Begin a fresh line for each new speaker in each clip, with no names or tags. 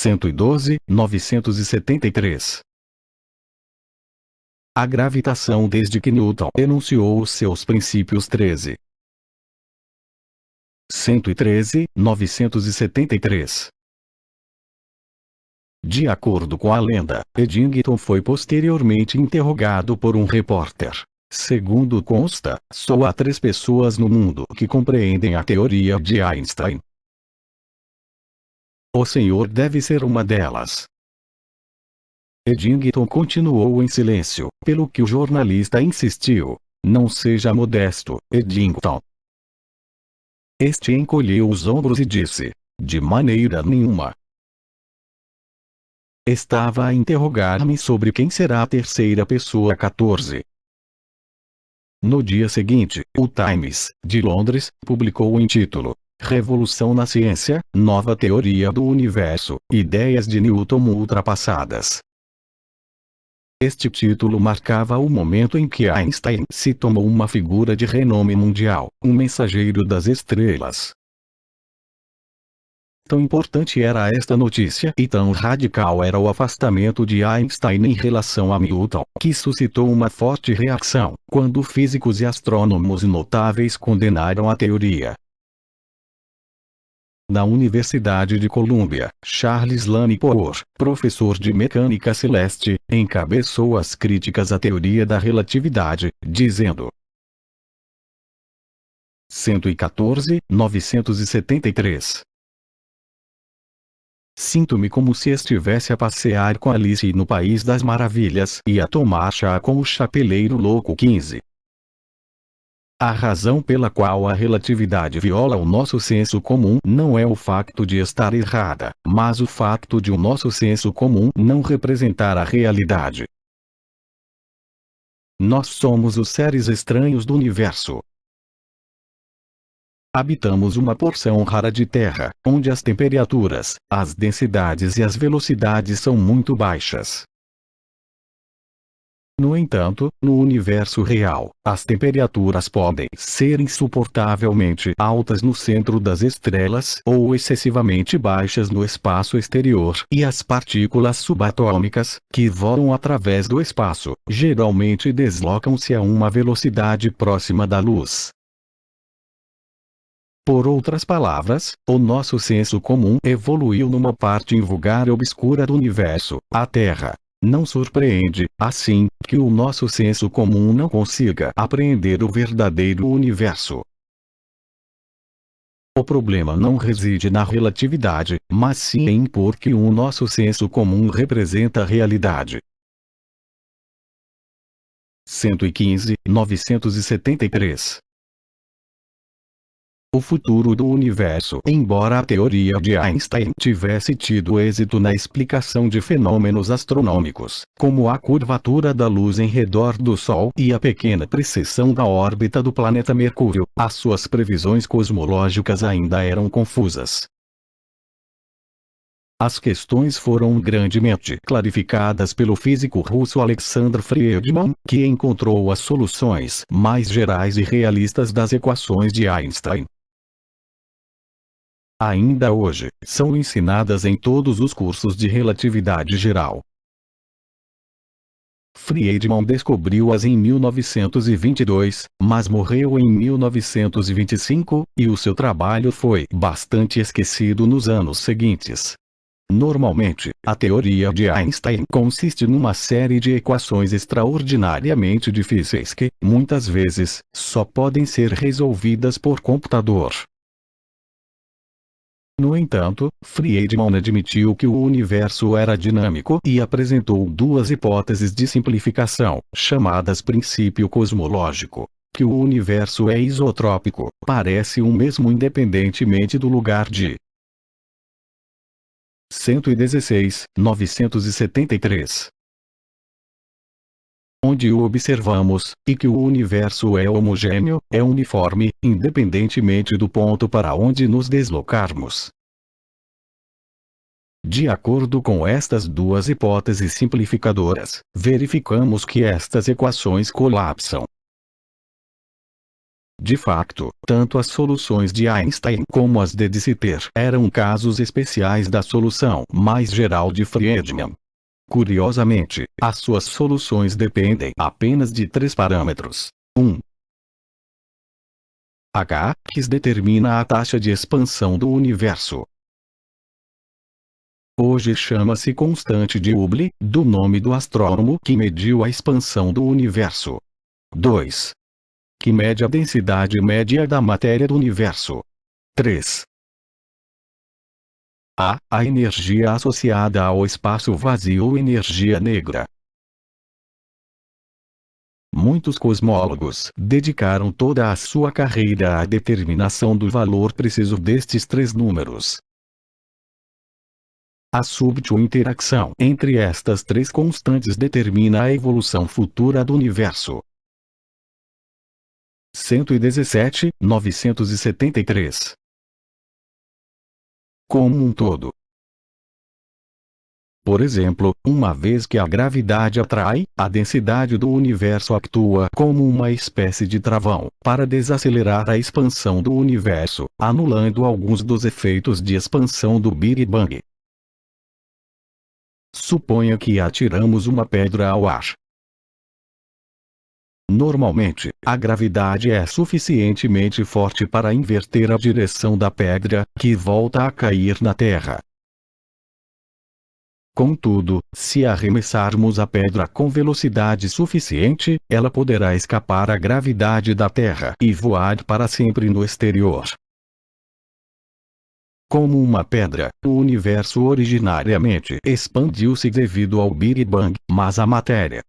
112.973. A gravitação desde que Newton enunciou os seus princípios 13. 113.973. De acordo com a lenda, Eddington foi posteriormente interrogado por um repórter. Segundo consta, só há 3 pessoas no mundo que compreendem a teoria de Einstein. O senhor deve ser uma delas. Eddington continuou em silêncio, pelo que o jornalista insistiu. Não seja modesto, Eddington. Este encolheu os ombros e disse: de maneira nenhuma. Estava a interrogar-me sobre quem será a terceira pessoa 14. No dia seguinte, o Times, de Londres, publicou em título: Revolução na Ciência, Nova Teoria do Universo, Ideias de Newton Ultrapassadas. Este título marcava o momento em que Einstein se tornou uma figura de renome mundial, um mensageiro das estrelas. Tão importante era esta notícia e tão radical era o afastamento de Einstein em relação a Newton, que suscitou uma forte reação, quando físicos e astrônomos notáveis condenaram a teoria. Na Universidade de Columbia, Charles Lane-Poor, professor de mecânica celeste, encabeçou as críticas à teoria da relatividade, dizendo: 114.973. Sinto-me como se estivesse a passear com Alice no País das Maravilhas e a tomar chá com o chapeleiro louco 15. A razão pela qual a relatividade viola o nosso senso comum não é o facto de estar errada, mas o facto de o nosso senso comum não representar a realidade. Nós somos os seres estranhos do universo. Habitamos uma porção rara de terra, onde as temperaturas, as densidades e as velocidades são muito baixas. No entanto, no universo real, as temperaturas podem ser insuportavelmente altas no centro das estrelas ou excessivamente baixas no espaço exterior, e as partículas subatômicas, que voam através do espaço, geralmente deslocam-se a uma velocidade próxima da luz. Por outras palavras, o nosso senso comum evoluiu numa parte invulgar e obscura do universo, a Terra. Não surpreende, assim, que o nosso senso comum não consiga apreender o verdadeiro universo. O problema não reside na relatividade, mas sim em impor que o nosso senso comum representa a realidade. 115.973. O futuro do universo. Embora a teoria de Einstein tivesse tido êxito na explicação de fenômenos astronômicos, como a curvatura da luz em redor do Sol e a pequena precessão da órbita do planeta Mercúrio, as suas previsões cosmológicas ainda eram confusas. As questões foram grandemente clarificadas pelo físico russo Alexander Friedmann, que encontrou as soluções mais gerais e realistas das equações de Einstein. Ainda hoje, são ensinadas em todos os cursos de relatividade geral. Friedmann descobriu-as em 1922, mas morreu em 1925, e o seu trabalho foi bastante esquecido nos anos seguintes. Normalmente, a teoria de Einstein consiste numa série de equações extraordinariamente difíceis que, muitas vezes, só podem ser resolvidas por computador. No entanto, Friedmann admitiu que o universo era dinâmico e apresentou 2 hipóteses de simplificação, chamadas princípio cosmológico. Que o universo é isotrópico, parece um mesmo independentemente do lugar de 116.973. Onde o observamos, e que o universo é homogêneo, é uniforme, independentemente do ponto para onde nos deslocarmos. De acordo com estas 2 hipóteses simplificadoras, verificamos que estas equações colapsam. De fato, tanto as soluções de Einstein como as de Sitter eram casos especiais da solução mais geral de Friedman. Curiosamente, as suas soluções dependem apenas de 3 parâmetros. 1. H, que determina a taxa de expansão do universo. Hoje chama-se constante de Hubble, do nome do astrônomo que mediu a expansão do universo. 2. Que mede a densidade média da matéria do universo. 3. A energia associada ao espaço vazio ou energia negra. Muitos cosmólogos dedicaram toda a sua carreira à determinação do valor preciso destes 3 números. A súbita interação entre estas 3 constantes determina a evolução futura do universo. 117, 973. Como um todo. Por exemplo, uma vez que a gravidade atrai, a densidade do universo atua como uma espécie de travão para desacelerar a expansão do universo, anulando alguns dos efeitos de expansão do Big Bang. Suponha que atiramos uma pedra ao ar. Normalmente, a gravidade é suficientemente forte para inverter a direção da pedra, que volta a cair na Terra. Contudo, se arremessarmos a pedra com velocidade suficiente, ela poderá escapar à gravidade da Terra e voar para sempre no exterior. Como uma pedra, o universo originariamente expandiu-se devido ao Big Bang, mas a matéria,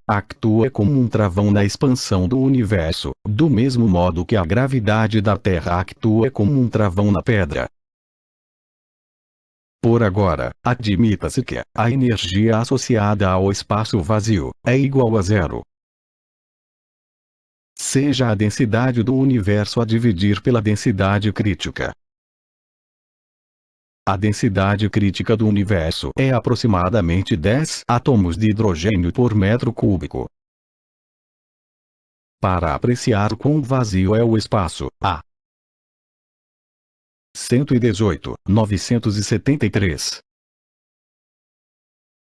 atua como um travão na expansão do universo, do mesmo modo que a gravidade da Terra atua como um travão na pedra. Por agora, admita-se que a energia associada ao espaço vazio é igual a 0. Seja a densidade do universo a dividir pela densidade crítica. A densidade crítica do universo é aproximadamente 10 átomos de hidrogênio por metro cúbico. Para apreciar quão vazio é o espaço, a 118, 973.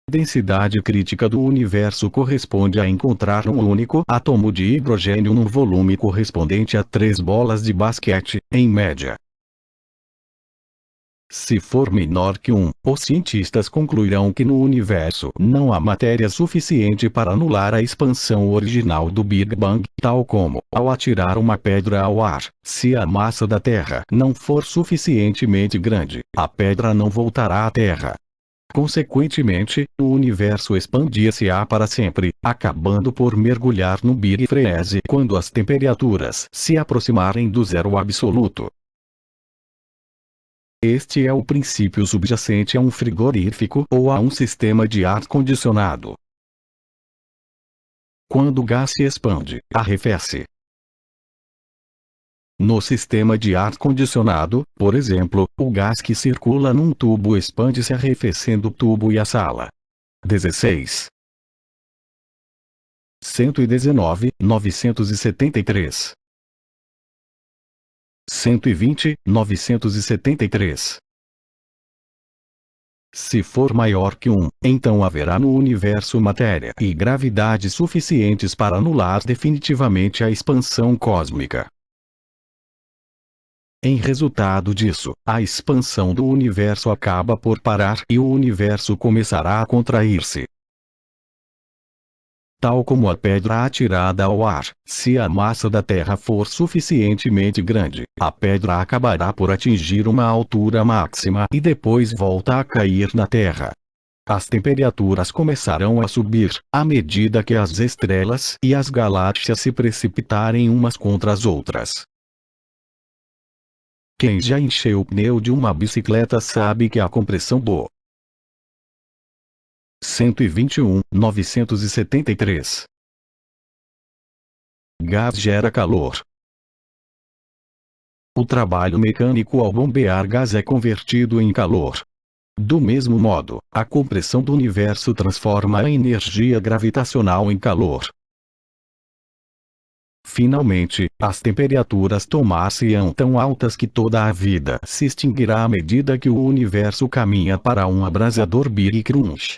Densidade crítica do universo corresponde a encontrar um único átomo de hidrogênio num volume correspondente a 3 bolas de basquete, em média. Se for menor que 1, os cientistas concluirão que no universo não há matéria suficiente para anular a expansão original do Big Bang, tal como, ao atirar uma pedra ao ar, se a massa da Terra não for suficientemente grande, a pedra não voltará à Terra. Consequentemente, o universo expandir-se-á para sempre, acabando por mergulhar no Big Freeze quando as temperaturas se aproximarem do zero absoluto. Este é o princípio subjacente a um frigorífico ou a um sistema de ar-condicionado. Quando o gás se expande, arrefece. No sistema de ar-condicionado, por exemplo, o gás que circula num tubo expande-se arrefecendo o tubo e a sala. 16. 119, 973. 120, 973. Se for maior que 1, então haverá no universo matéria e gravidade suficientes para anular definitivamente a expansão cósmica. Em resultado disso, a expansão do universo acaba por parar e o universo começará a contrair-se. Tal como a pedra atirada ao ar, se a massa da Terra for suficientemente grande, a pedra acabará por atingir uma altura máxima e depois volta a cair na Terra. As temperaturas começarão a subir, à medida que as estrelas e as galáxias se precipitarem umas contra as outras. Quem já encheu o pneu de uma bicicleta sabe que a compressão boa. 121, 973. Gás gera calor. O trabalho mecânico ao bombear gás é convertido em calor. Do mesmo modo, a compressão do universo transforma a energia gravitacional em calor. Finalmente, as temperaturas tornar-se-ão tão altas que toda a vida se extinguirá à medida que o universo caminha para um abrasador Big Crunch.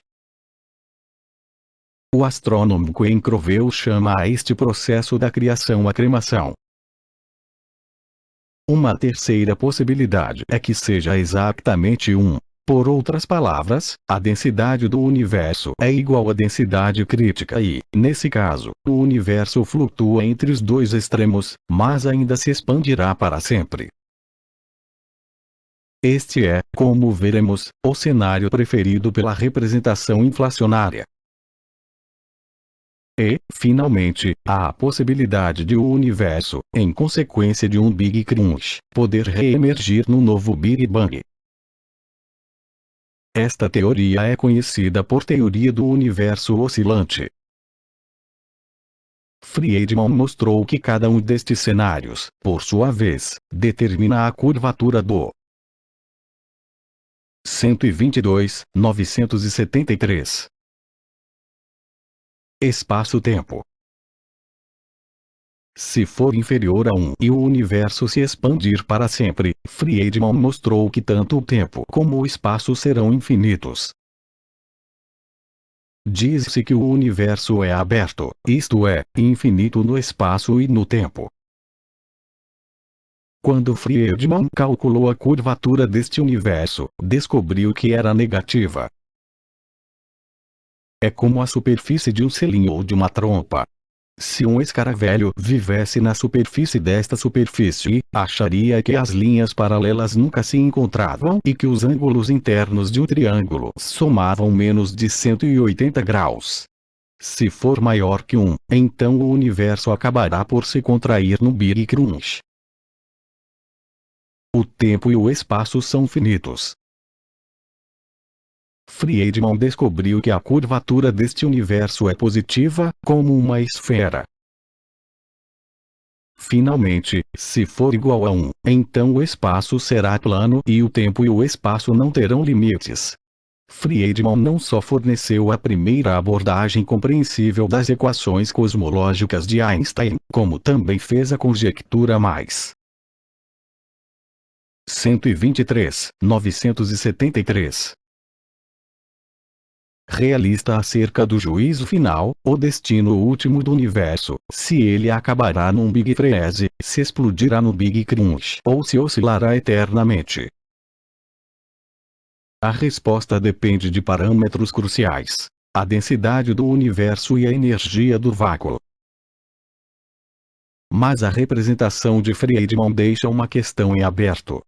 O astrônomo Ken Crowell chama a este processo da criação a cremação. Uma terceira possibilidade é que seja exatamente 1. Por outras palavras, a densidade do universo é igual à densidade crítica e, nesse caso, o universo flutua entre os dois extremos, mas ainda se expandirá para sempre. Este é, como veremos, o cenário preferido pela representação inflacionária. E, finalmente, há a possibilidade de o universo, em consequência de um Big Crunch, poder reemergir num novo Big Bang. Esta teoria é conhecida por teoria do universo oscilante. Friedman mostrou que cada um destes cenários, por sua vez, determina a curvatura do 122, 973. Espaço-tempo. Se for inferior a 1 e o universo se expandir para sempre, Friedman mostrou que tanto o tempo como o espaço serão infinitos. Diz-se que o universo é aberto, isto é, infinito no espaço e no tempo. Quando Friedman calculou a curvatura deste universo, descobriu que era negativa. É como a superfície de um selim ou de uma trompa. Se um escaravelho vivesse na superfície desta superfície, acharia que as linhas paralelas nunca se encontravam e que os ângulos internos de um triângulo somavam menos de 180 graus. Se for maior que 1, então o universo acabará por se contrair no Big Crunch. O tempo e o espaço são finitos. Friedman descobriu que a curvatura deste universo é positiva, como uma esfera. Finalmente, se for igual a 1, então o espaço será plano e o tempo e o espaço não terão limites. Friedman não só forneceu a primeira abordagem compreensível das equações cosmológicas de Einstein, como também fez a conjectura mais 123, 973. Realista acerca do juízo final, o destino último do universo, se ele acabará num Big Freeze, se explodirá no Big Crunch ou se oscilará eternamente. A resposta depende de parâmetros cruciais: a densidade do universo e a energia do vácuo. Mas a representação de Friedman deixa uma questão em aberto.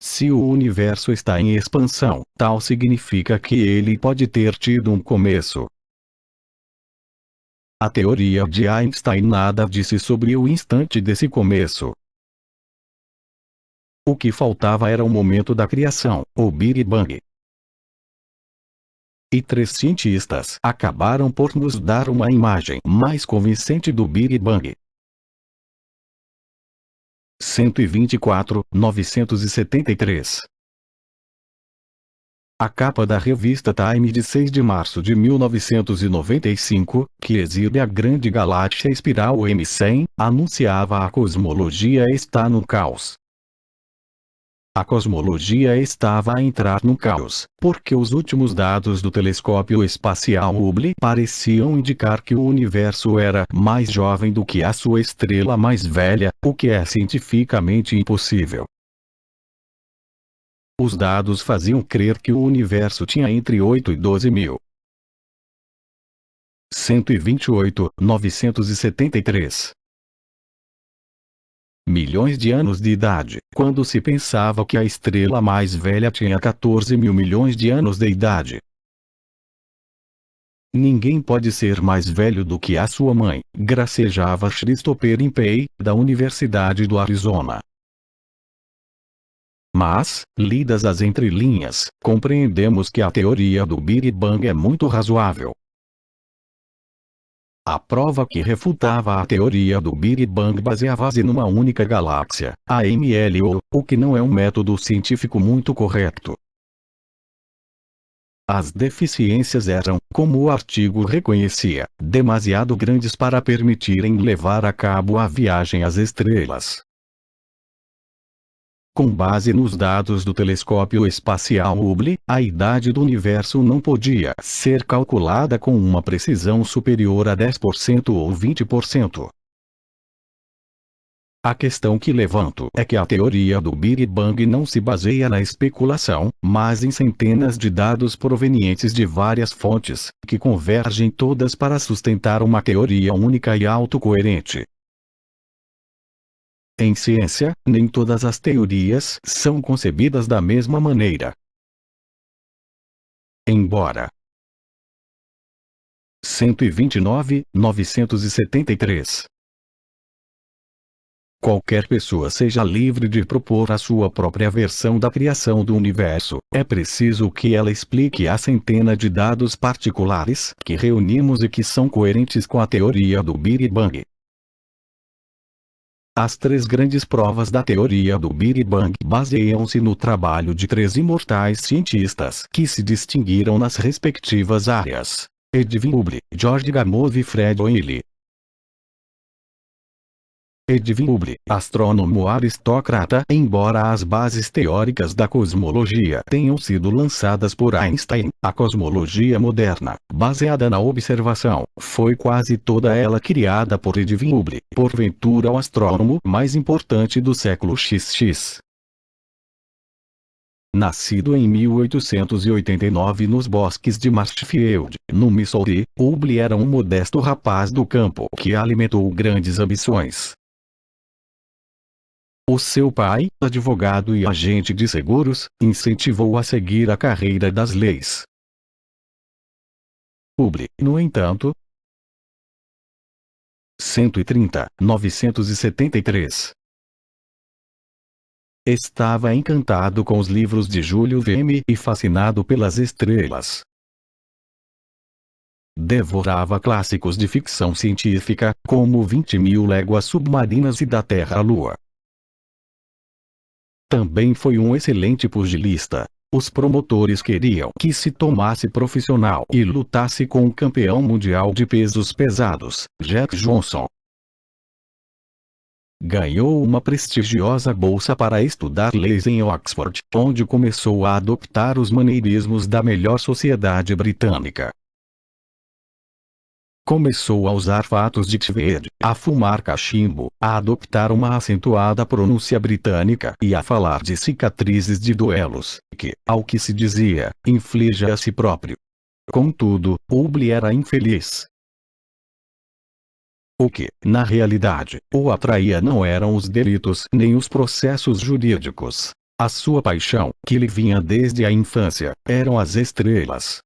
Se o universo está em expansão, tal significa que ele pode ter tido um começo. A teoria de Einstein nada disse sobre o instante desse começo. O que faltava era o momento da criação, o Big Bang. E 3 cientistas acabaram por nos dar uma imagem mais convincente do Big Bang. 124, 973. A capa da revista Time de 6 de março de 1995, que exibe a grande galáxia espiral M100, anunciava: a cosmologia está no caos. A cosmologia estava a entrar no caos, porque os últimos dados do telescópio espacial Hubble pareciam indicar que o universo era mais jovem do que a sua estrela mais velha, o que é cientificamente impossível. Os dados faziam crer que o universo tinha entre 8 e 12 mil. 128, 973. Milhões de anos de idade, quando se pensava que a estrela mais velha tinha 14 mil milhões de anos de idade. Ninguém pode ser mais velho do que a sua mãe, gracejava Christopher Impey, da Universidade do Arizona. Mas, lidas as entrelinhas, compreendemos que a teoria do Big Bang é muito razoável. A prova que refutava a teoria do Big Bang baseava-se numa única galáxia, a MLO, o que não é um método científico muito correto. As deficiências eram, como o artigo reconhecia, demasiado grandes para permitirem levar a cabo a viagem às estrelas. Com base nos dados do telescópio espacial Hubble, a idade do universo não podia ser calculada com uma precisão superior a 10% ou 20%. A questão que levanto é que a teoria do Big Bang não se baseia na especulação, mas em centenas de dados provenientes de várias fontes, que convergem todas para sustentar uma teoria única e autocoerente. Em ciência, nem todas as teorias são concebidas da mesma maneira. Embora 129.973 qualquer pessoa seja livre de propor a sua própria versão da criação do universo, é preciso que ela explique a centena de dados particulares que reunimos e que são coerentes com a teoria do Big Bang. As três grandes provas da teoria do Big Bang baseiam-se no trabalho de três imortais cientistas que se distinguiram nas respectivas áreas: Edwin Hubble, George Gamow e Fred Hoyle. Edwin Hubble, astrônomo aristocrata. Embora as bases teóricas da cosmologia tenham sido lançadas por Einstein, a cosmologia moderna, baseada na observação, foi quase toda ela criada por Edwin Hubble, porventura o astrônomo mais importante do século XX. Nascido em 1889 nos bosques de Marshfield, no Missouri, Hubble era um modesto rapaz do campo que alimentou grandes ambições. O seu pai, advogado e agente de seguros, incentivou-o a seguir a carreira das leis. Hubble, no entanto, 130.973 estava encantado com os livros de Júlio Verne e fascinado pelas estrelas. Devorava clássicos de ficção científica, como 20.000 léguas submarinas e Da Terra à Lua. Também foi um excelente pugilista. Os promotores queriam que se tomasse profissional e lutasse com o campeão mundial de pesos pesados, Jack Johnson. Ganhou uma prestigiosa bolsa para estudar leis em Oxford, onde começou a adoptar os maneirismos da melhor sociedade britânica. Começou a usar fatos de verde, a fumar cachimbo, a adoptar uma acentuada pronúncia britânica e a falar de cicatrizes de duelos, que, ao que se dizia, inflige a si próprio. Contudo, Hubble era infeliz. O que, na realidade, o atraía não eram os delitos nem os processos jurídicos. A sua paixão, que lhe vinha desde a infância, eram as estrelas.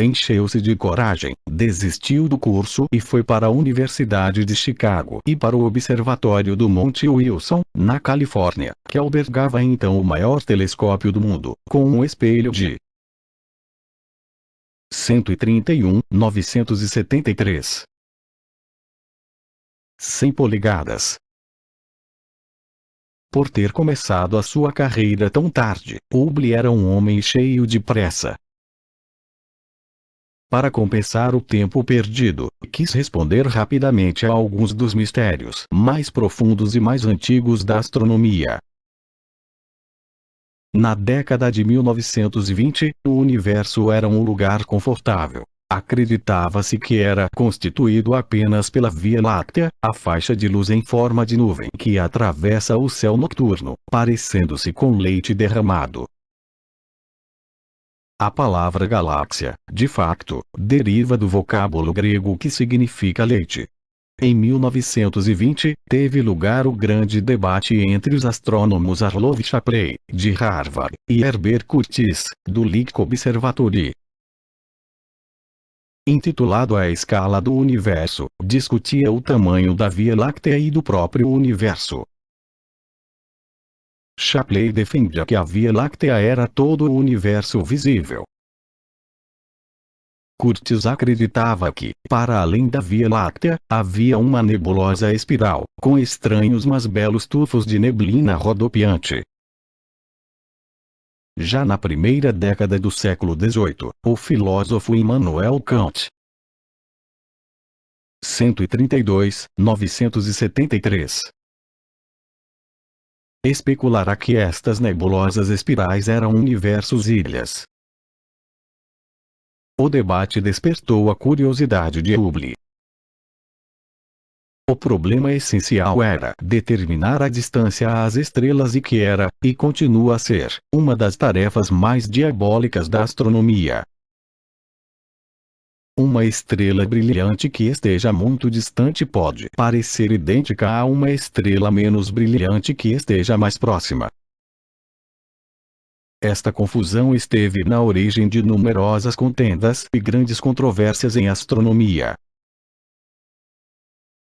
Encheu-se de coragem, desistiu do curso e foi para a Universidade de Chicago e para o Observatório do Monte Wilson, na Califórnia, que albergava então o maior telescópio do mundo, com um espelho de 131.973 100 polegadas. Por ter começado a sua carreira tão tarde, Hubble era um homem cheio de pressa. Para compensar o tempo perdido, quis responder rapidamente a alguns dos mistérios mais profundos e mais antigos da astronomia. Na década de 1920, o universo era um lugar confortável. Acreditava-se que era constituído apenas pela Via Láctea, a faixa de luz em forma de nuvem que atravessa o céu noturno, parecendo-se com leite derramado. A palavra galáxia, de facto, deriva do vocábulo grego que significa leite. Em 1920, teve lugar o grande debate entre os astrônomos Arlov Shapley, de Harvard, e Herbert Curtis, do Lick Observatory. Intitulado A Escala do Universo, discutia o tamanho da Via Láctea e do próprio universo. Shapley defendia que a Via Láctea era todo o universo visível. Curtis acreditava que, para além da Via Láctea, havia uma nebulosa espiral, com estranhos mas belos tufos de neblina rodopiante. já na primeira década do século XVIII, o filósofo Immanuel Kant. 132, 973. Especulará que estas nebulosas espirais eram universos-ilhas. O debate despertou a curiosidade de Hubble. O problema essencial era determinar a distância às estrelas e que era, e continua a ser, uma das tarefas mais diabólicas da astronomia. Uma estrela brilhante que esteja muito distante pode parecer idêntica a uma estrela menos brilhante que esteja mais próxima. Esta confusão esteve na origem de numerosas contendas e grandes controvérsias em astronomia.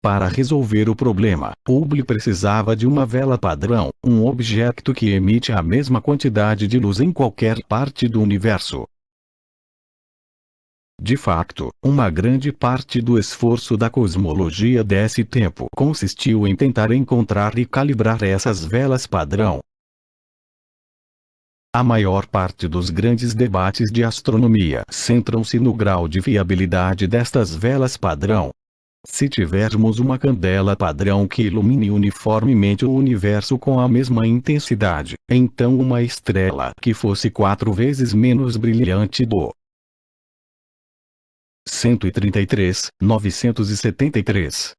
Para resolver o problema, Hubble precisava de uma vela padrão, um objeto que emite a mesma quantidade de luz em qualquer parte do universo. De facto, uma grande parte do esforço da cosmologia desse tempo consistiu em tentar encontrar e calibrar essas velas padrão. A maior parte dos grandes debates de astronomia centram-se no grau de viabilidade destas velas padrão. Se tivermos uma candela padrão que ilumine uniformemente o universo com a mesma intensidade, então uma estrela que fosse 4 vezes menos brilhante do 133, 973.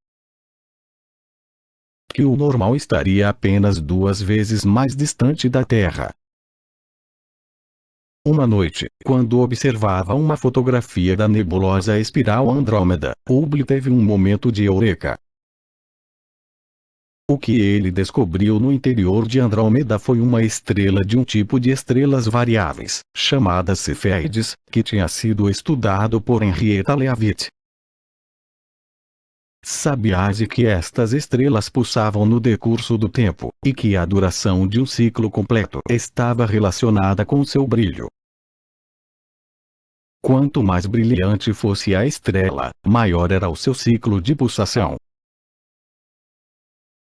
Que o normal estaria apenas 2 vezes mais distante da Terra. Uma noite, quando observava uma fotografia da nebulosa espiral Andrômeda, Hubble teve um momento de eureka. O que ele descobriu no interior de Andrômeda foi uma estrela de um tipo de estrelas variáveis, chamadas Cefeides, que tinha sido estudado por Henrietta Leavitt. Sabia-se que estas estrelas pulsavam no decurso do tempo, e que a duração de um ciclo completo estava relacionada com seu brilho. Quanto mais brilhante fosse a estrela, maior era o seu ciclo de pulsação.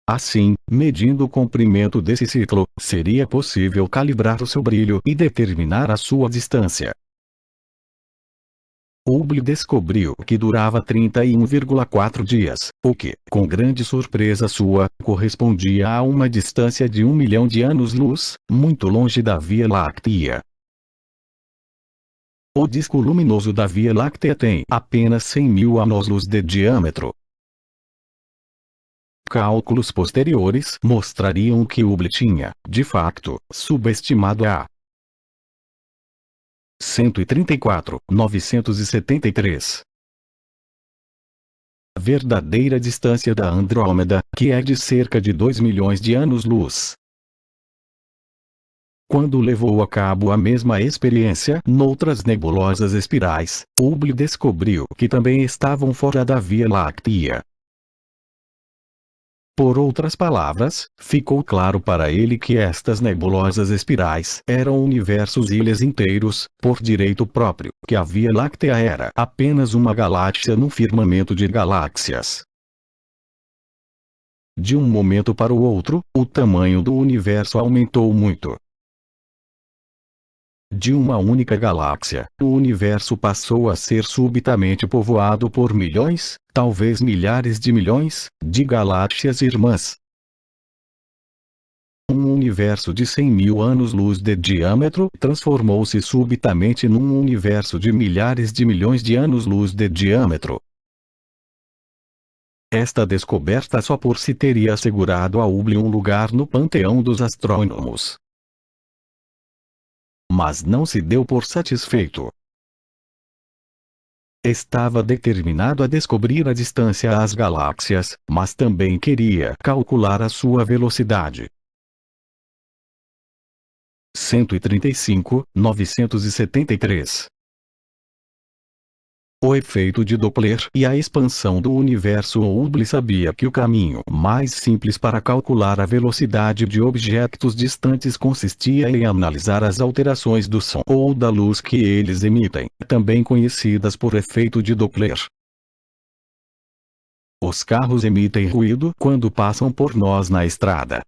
Assim, medindo o comprimento desse ciclo, seria possível calibrar o seu brilho e determinar a sua distância. Hubble descobriu que durava 31,4 dias, o que, com grande surpresa sua, correspondia a uma distância de 1 milhão de anos-luz, muito longe da Via Láctea. O disco luminoso da Via Láctea tem apenas 100.000 anos-luz de diâmetro. Cálculos posteriores mostrariam que Hubble tinha, de facto, subestimado a 134, 973. A verdadeira distância da Andrômeda, que é de cerca de 2 milhões de anos-luz. Quando levou a cabo a mesma experiência noutras nebulosas espirais, Hubble descobriu que também estavam fora da Via Láctea. Por outras palavras, ficou claro para ele que estas nebulosas espirais eram universos-ilhas inteiros, por direito próprio, que a Via Láctea era apenas uma galáxia num firmamento de galáxias. De um momento para o outro, o tamanho do universo aumentou muito. De uma única galáxia, o universo passou a ser subitamente povoado por milhões, talvez milhares de milhões, de galáxias irmãs. Um universo de 100.000 anos-luz de diâmetro transformou-se subitamente num universo de milhares de milhões de anos-luz de diâmetro. Esta descoberta só por si teria assegurado a Hubble um lugar no panteão dos astrônomos. Mas não se deu por satisfeito. Estava determinado a descobrir a distância às galáxias, mas também queria calcular a sua velocidade. 135, 973. O efeito de Doppler e a expansão do universo. Hubble sabia que o caminho mais simples para calcular a velocidade de objetos distantes consistia em analisar as alterações do som ou da luz que eles emitem, também conhecidas por efeito de Doppler. Os carros emitem ruído quando passam por nós na estrada.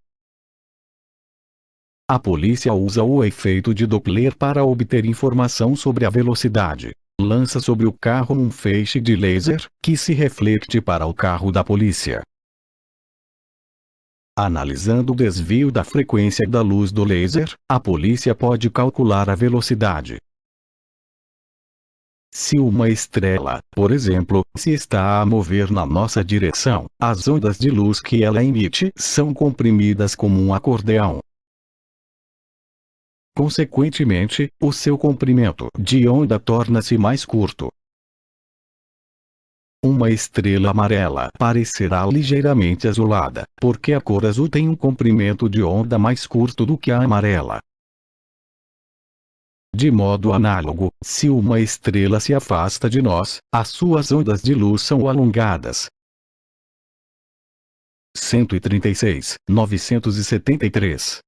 A polícia usa o efeito de Doppler para obter informação sobre a velocidade. Lança sobre o carro um feixe de laser, que se reflete para o carro da polícia. Analisando o desvio da frequência da luz do laser, a polícia pode calcular a velocidade. Se uma estrela, por exemplo, se está a mover na nossa direção, as ondas de luz que ela emite são comprimidas como um acordeão. Consequentemente, o seu comprimento de onda torna-se mais curto. Uma estrela amarela parecerá ligeiramente azulada, porque a cor azul tem um comprimento de onda mais curto do que a amarela. De modo análogo, se uma estrela se afasta de nós, as suas ondas de luz são alongadas. 136, 973.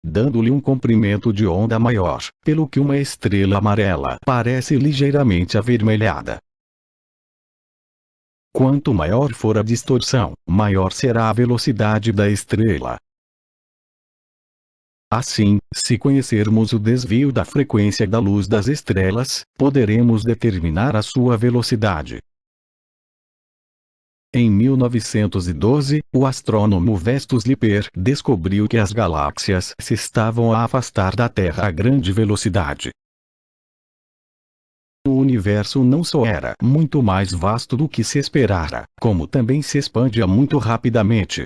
Dando-lhe um comprimento de onda maior, pelo que uma estrela amarela parece ligeiramente avermelhada. Quanto maior for a distorção, maior será a velocidade da estrela. Assim, se conhecermos o desvio da frequência da luz das estrelas, poderemos determinar a sua velocidade. Em 1912, o astrônomo Vestus Lippert descobriu que as galáxias se estavam a afastar da Terra a grande velocidade. O universo não só era muito mais vasto do que se esperara, como também se expandia muito rapidamente.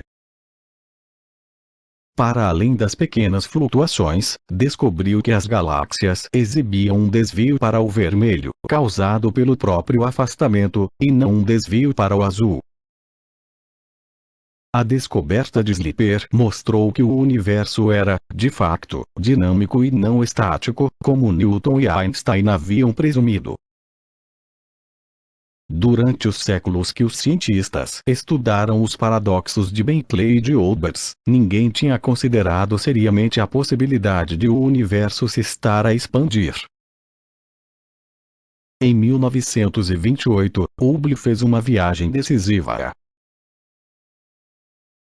Para além das pequenas flutuações, descobriu que as galáxias exibiam um desvio para o vermelho, causado pelo próprio afastamento, e não um desvio para o azul. A descoberta de Lippert mostrou que o universo era, de facto, dinâmico e não estático, como Newton e Einstein haviam presumido. Durante os séculos que os cientistas estudaram os paradoxos de Bentley e de Olbers, ninguém tinha considerado seriamente a possibilidade de o universo se estar a expandir. Em 1928, Hubble fez uma viagem decisiva.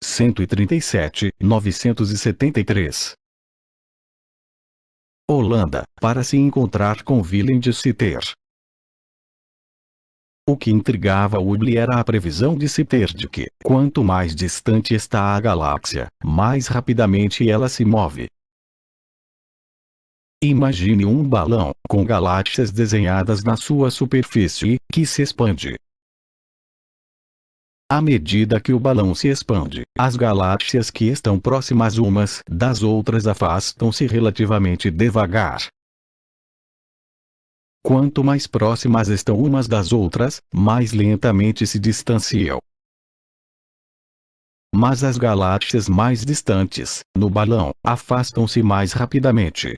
137, 973. Holanda, para se encontrar com Willem de Sitter. O que intrigava Hubble era a previsão de Sitter de que, quanto mais distante está a galáxia, mais rapidamente ela se move. Imagine um balão, com galáxias desenhadas na sua superfície, que se expande. À medida que o balão se expande, as galáxias que estão próximas umas das outras afastam-se relativamente devagar. Quanto mais próximas estão umas das outras, mais lentamente se distanciam. Mas as galáxias mais distantes, no balão, afastam-se mais rapidamente.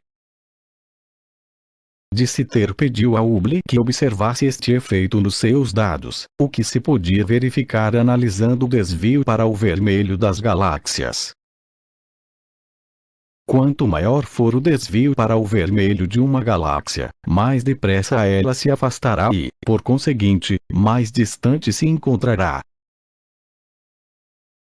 De Sitter pediu a Hubble que observasse este efeito nos seus dados, o que se podia verificar analisando o desvio para o vermelho das galáxias. Quanto maior for o desvio para o vermelho de uma galáxia, mais depressa ela se afastará e, por conseguinte, mais distante se encontrará.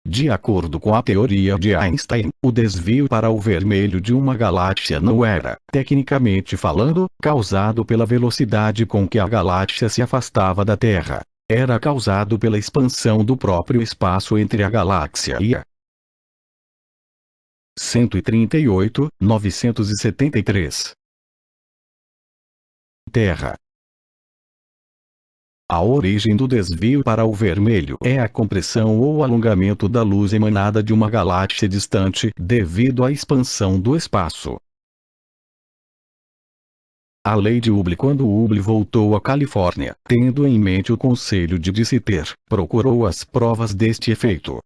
De acordo com a teoria de Einstein, o desvio para o vermelho de uma galáxia não era, tecnicamente falando, causado pela velocidade com que a galáxia se afastava da Terra. Era causado pela expansão do próprio espaço entre a galáxia e a 138, 973. Terra. A origem do desvio para o vermelho é a compressão ou alongamento da luz emanada de uma galáxia distante, devido à expansão do espaço. A lei de Hubble. Quando Hubble voltou à Califórnia, tendo em mente o conselho de Sitter, procurou as provas deste efeito.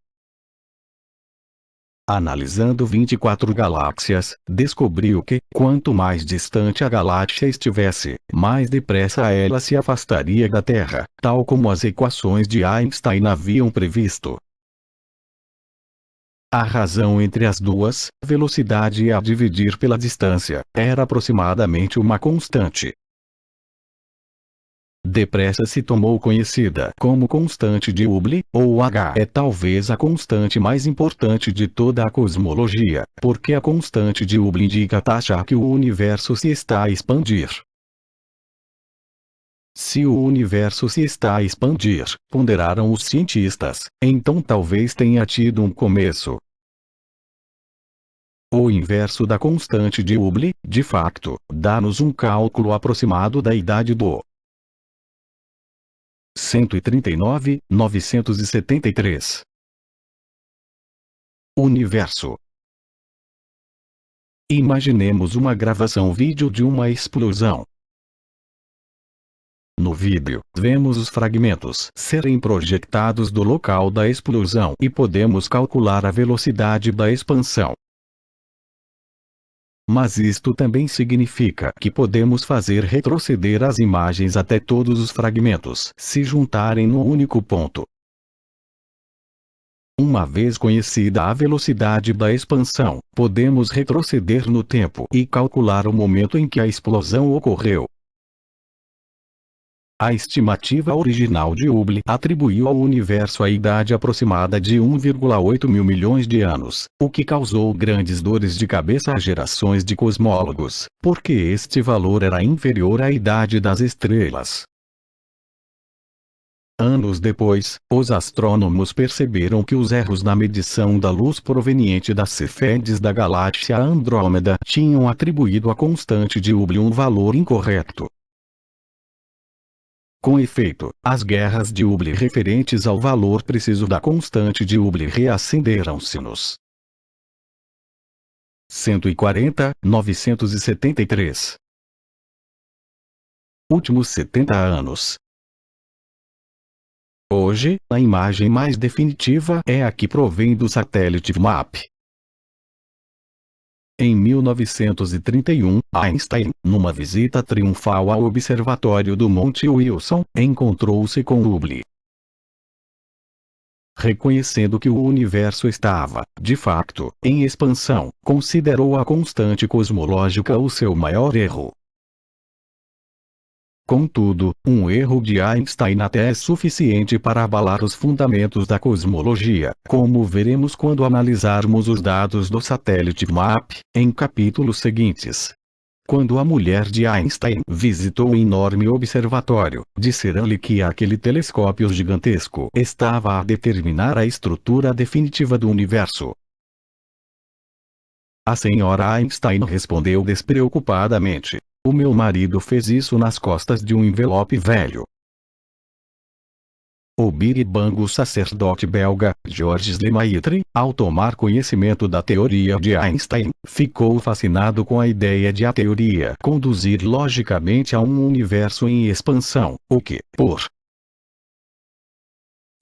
Analisando 24 galáxias, descobriu que, quanto mais distante a galáxia estivesse, mais depressa ela se afastaria da Terra, tal como as equações de Einstein haviam previsto. A razão entre as duas, velocidade a dividir pela distância, era aproximadamente uma constante. depressa se tornou conhecida como constante de Hubble, ou H. É talvez a constante mais importante de toda a cosmologia, porque a constante de Hubble indica a taxa que o universo se está a expandir. Se o universo se está a expandir, ponderaram os cientistas, então talvez tenha tido um começo. O inverso da constante de Hubble, de facto, dá-nos um cálculo aproximado da idade do 139.973. Universo. Imaginemos uma gravação vídeo de uma explosão. No vídeo, vemos os fragmentos serem projetados do local da explosão e podemos calcular a velocidade da expansão. Mas isto também significa que podemos fazer retroceder as imagens até todos os fragmentos se juntarem no único ponto. Uma vez conhecida a velocidade da expansão, podemos retroceder no tempo e calcular o momento em que a explosão ocorreu. A estimativa original de Hubble atribuiu ao universo a idade aproximada de 1,8 mil milhões de anos, o que causou grandes dores de cabeça a gerações de cosmólogos, porque este valor era inferior à idade das estrelas. Anos depois, os astrônomos perceberam que os erros na medição da luz proveniente das Cefeides da galáxia Andrômeda tinham atribuído à constante de Hubble um valor incorreto. Com efeito, as guerras de Hubble referentes ao valor preciso da constante de Hubble reacenderam-se-nos 140.973 últimos 70 anos. Hoje, a imagem mais definitiva é a que provém do satélite VMAP. Em 1931, Einstein, numa visita triunfal ao observatório do Monte Wilson, encontrou-se com Hubble. Reconhecendo que o universo estava, de facto, em expansão, considerou a constante cosmológica o seu maior erro. Contudo, um erro de Einstein até é suficiente para abalar os fundamentos da cosmologia, como veremos quando analisarmos os dados do satélite VMAP, em capítulos seguintes. Quando a mulher de Einstein visitou o enorme observatório, disseram-lhe que aquele telescópio gigantesco estava a determinar a estrutura definitiva do universo. A senhora Einstein respondeu despreocupadamente: "O meu marido fez isso nas costas de um envelope velho." O Big Bang. O sacerdote belga, Georges Lemaitre, ao tomar conhecimento da teoria de Einstein, ficou fascinado com a ideia de a teoria conduzir logicamente a um universo em expansão, o que, por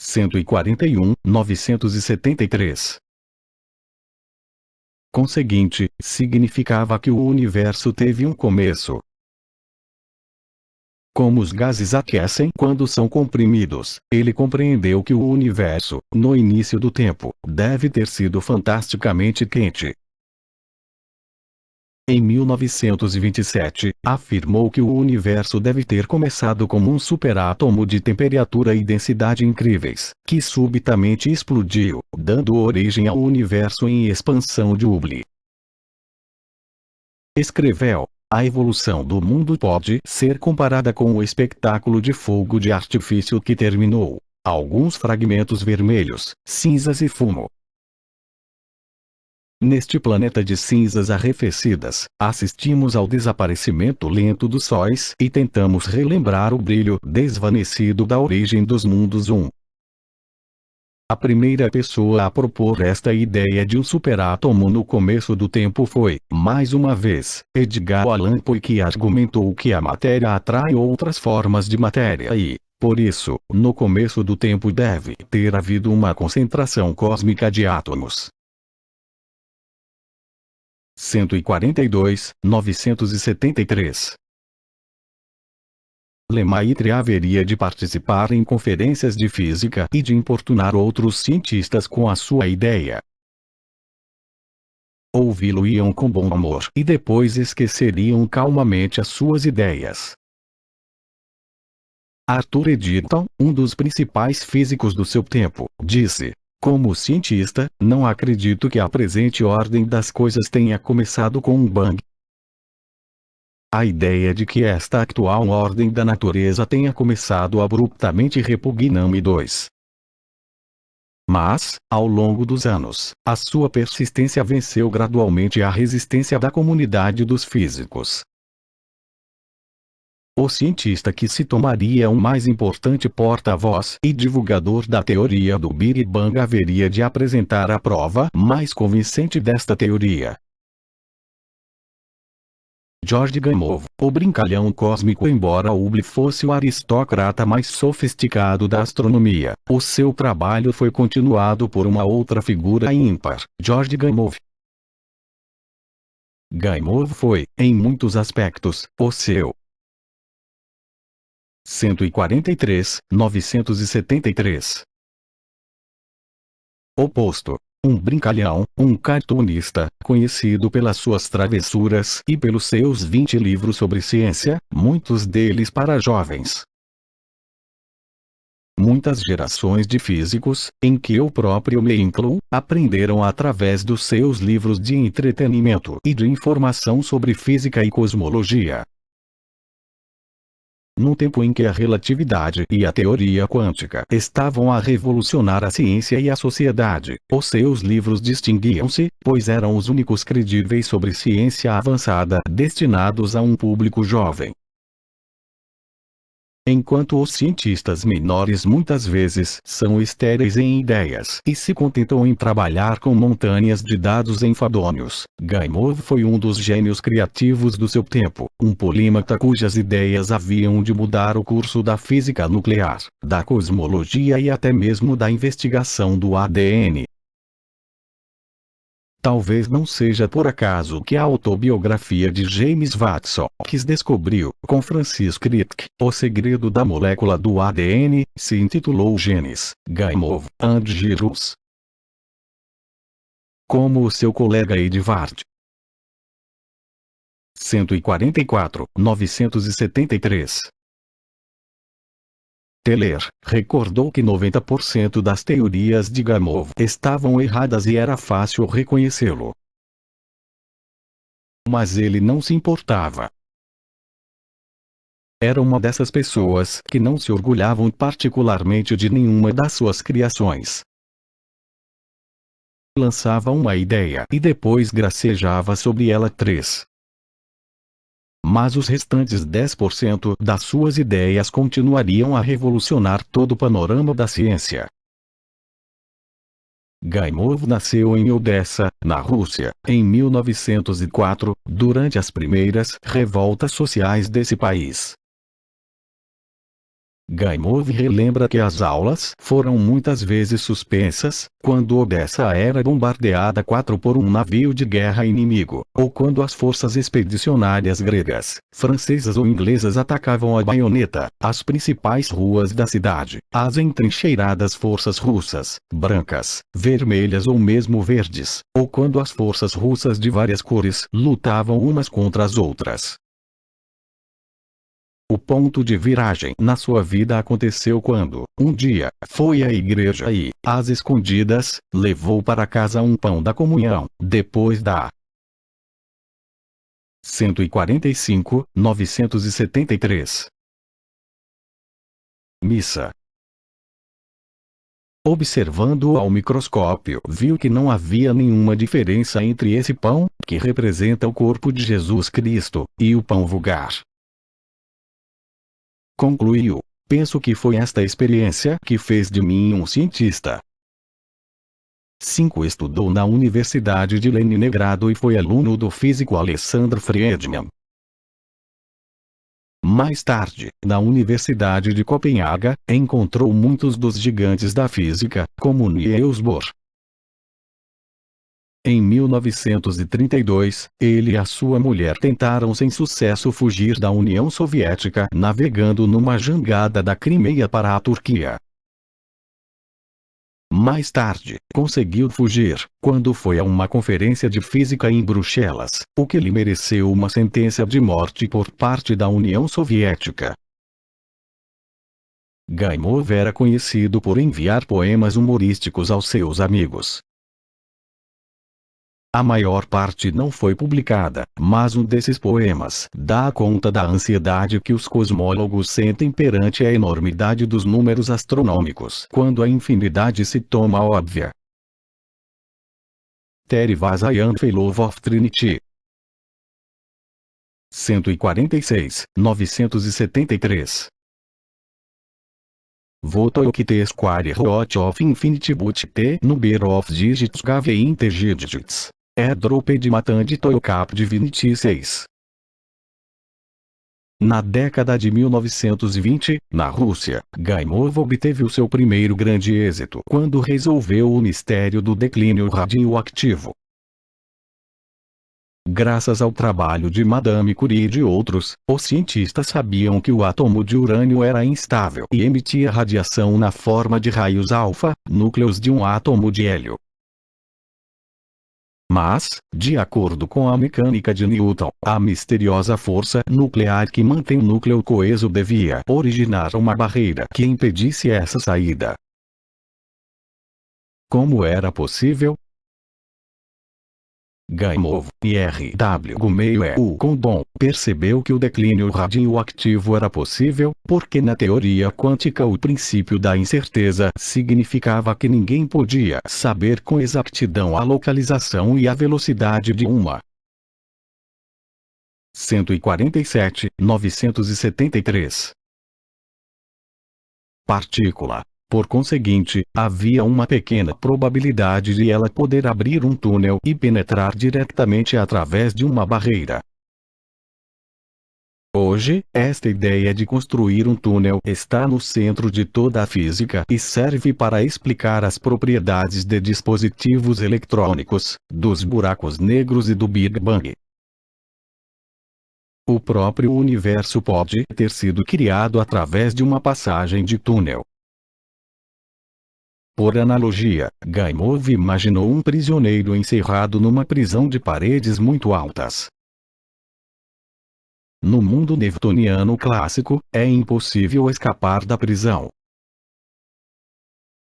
141.973 conseguinte, significava que o universo teve um começo. Como os gases aquecem quando são comprimidos, ele compreendeu que o universo, no início do tempo, deve ter sido fantasticamente quente. Em 1927, afirmou que o universo deve ter começado como um superátomo de temperatura e densidade incríveis, que subitamente explodiu, dando origem ao universo em expansão de Hubble. Escreveu: "A evolução do mundo pode ser comparada com o espetáculo de fogo de artifício que terminou. Alguns fragmentos vermelhos, cinzas e fumo. Neste planeta de cinzas arrefecidas, assistimos ao desaparecimento lento dos sóis e tentamos relembrar o brilho desvanecido da origem dos mundos 1. A primeira pessoa a propor esta ideia de um superátomo no começo do tempo foi, mais uma vez, Edgar Allan Poe, que argumentou que a matéria atrai outras formas de matéria e, por isso, no começo do tempo deve ter havido uma concentração cósmica de átomos." 142.973 Lemaitre haveria de participar em conferências de física e de importunar outros cientistas com a sua ideia. Ouvi-lo-iam com bom humor e depois esqueceriam calmamente as suas ideias. Arthur Eddington, um dos principais físicos do seu tempo, disse: como cientista, não acredito que a presente ordem das coisas tenha começado com um bang. A ideia de que esta atual ordem da natureza tenha começado abruptamente repugna-me. 2. Mas, ao longo dos anos, a sua persistência venceu gradualmente a resistência da comunidade dos físicos. O cientista que se tomaria um mais importante porta-voz e divulgador da teoria do Big Bang haveria de apresentar a prova mais convincente desta teoria. George Gamow, o brincalhão cósmico. Embora Hubble fosse o aristocrata mais sofisticado da astronomia, o seu trabalho foi continuado por uma outra figura ímpar, George Gamow. Gamow foi, em muitos aspectos, o seu 143, 973. Oposto. Um brincalhão, um cartunista, conhecido pelas suas travessuras e pelos seus 20 livros sobre ciência, muitos deles para jovens. Muitas gerações de físicos, em que eu próprio me incluo, aprenderam através dos seus livros de entretenimento e de informação sobre física e cosmologia. Num tempo em que a relatividade e a teoria quântica estavam a revolucionar a ciência e a sociedade, os seus livros distinguiam-se, pois eram os únicos credíveis sobre ciência avançada destinados a um público jovem. Enquanto os cientistas menores muitas vezes são estéreis em ideias e se contentam em trabalhar com montanhas de dados enfadonhos, Gamow foi um dos gênios criativos do seu tempo, um polímata cujas ideias haviam de mudar o curso da física nuclear, da cosmologia e até mesmo da investigação do ADN. Talvez não seja por acaso que a autobiografia de James Watson, que descobriu, com Francis Crick, o segredo da molécula do ADN, se intitulou Genes, Gamow and Girls. Como o seu colega Edward 144, 973. Teller recordou que 90% das teorias de Gamow estavam erradas e era fácil reconhecê-lo. Mas ele não se importava. Era uma dessas pessoas que não se orgulhavam particularmente de nenhuma das suas criações. Lançava uma ideia e depois gracejava sobre ela 3. Mas os restantes 10% das suas ideias continuariam a revolucionar todo o panorama da ciência. Gamow nasceu em Odessa, na Rússia, em 1904, durante as primeiras revoltas sociais desse país. Gamow relembra que as aulas foram muitas vezes suspensas, quando Odessa era bombardeada por um navio de guerra inimigo, ou quando as forças expedicionárias gregas, francesas ou inglesas atacavam a baioneta as principais ruas da cidade, as entrincheiradas forças russas, brancas, vermelhas ou mesmo verdes, ou quando as forças russas de várias cores lutavam umas contra as outras. O ponto de viragem na sua vida aconteceu quando, um dia, foi à igreja e, às escondidas, levou para casa um pão da comunhão, depois da 145, 973. Missa. Observando-o ao microscópio, viu que não havia nenhuma diferença entre esse pão, que representa o corpo de Jesus Cristo, e o pão vulgar. Concluiu: penso que foi esta experiência que fez de mim um cientista. 5. Estudou na Universidade de Leningrado e foi aluno do físico Alexander Friedman. Mais tarde, na Universidade de Copenhaga, encontrou muitos dos gigantes da física, como Niels Bohr. Em 1932, ele e a sua mulher tentaram sem sucesso fugir da União Soviética navegando numa jangada da Crimeia para a Turquia. Mais tarde, conseguiu fugir, quando foi a uma conferência de física em Bruxelas, o que lhe mereceu uma sentença de morte por parte da União Soviética. Gaimov era conhecido por enviar poemas humorísticos aos seus amigos. A maior parte não foi publicada, mas um desses poemas dá conta da ansiedade que os cosmólogos sentem perante a enormidade dos números astronômicos quando a infinidade se toma óbvia. Terry Vasayan Fellow of Trinity. 146, 973. Voto que te square root of infinity but te number of digits gave interdigits. Airdroped matande toyocap divinity 6. Na década de 1920, na Rússia, Gaimov obteve o seu primeiro grande êxito quando resolveu o mistério do declínio radioativo. Graças ao trabalho de Madame Curie e de outros, os cientistas sabiam que o átomo de urânio era instável e emitia radiação na forma de raios alfa, núcleos de um átomo de hélio. Mas, de acordo com a mecânica de Newton, a misteriosa força nuclear que mantém o núcleo coeso devia originar uma barreira que impedisse essa saída. Como era possível? Gaimov, R.W. Gumeau Condon, percebeu que o declínio radioativo era possível, porque na teoria quântica o princípio da incerteza significava que ninguém podia saber com exatidão a localização e a velocidade de uma 147, 973. Partícula. Por conseguinte, havia uma pequena probabilidade de ela poder abrir um túnel e penetrar diretamente através de uma barreira. Hoje, esta ideia de construir um túnel está no centro de toda a física e serve para explicar as propriedades de dispositivos eletrônicos, dos buracos negros e do Big Bang. O próprio universo pode ter sido criado através de uma passagem de túnel. Por analogia, Gaimov imaginou um prisioneiro encerrado numa prisão de paredes muito altas. No mundo newtoniano clássico, é impossível escapar da prisão.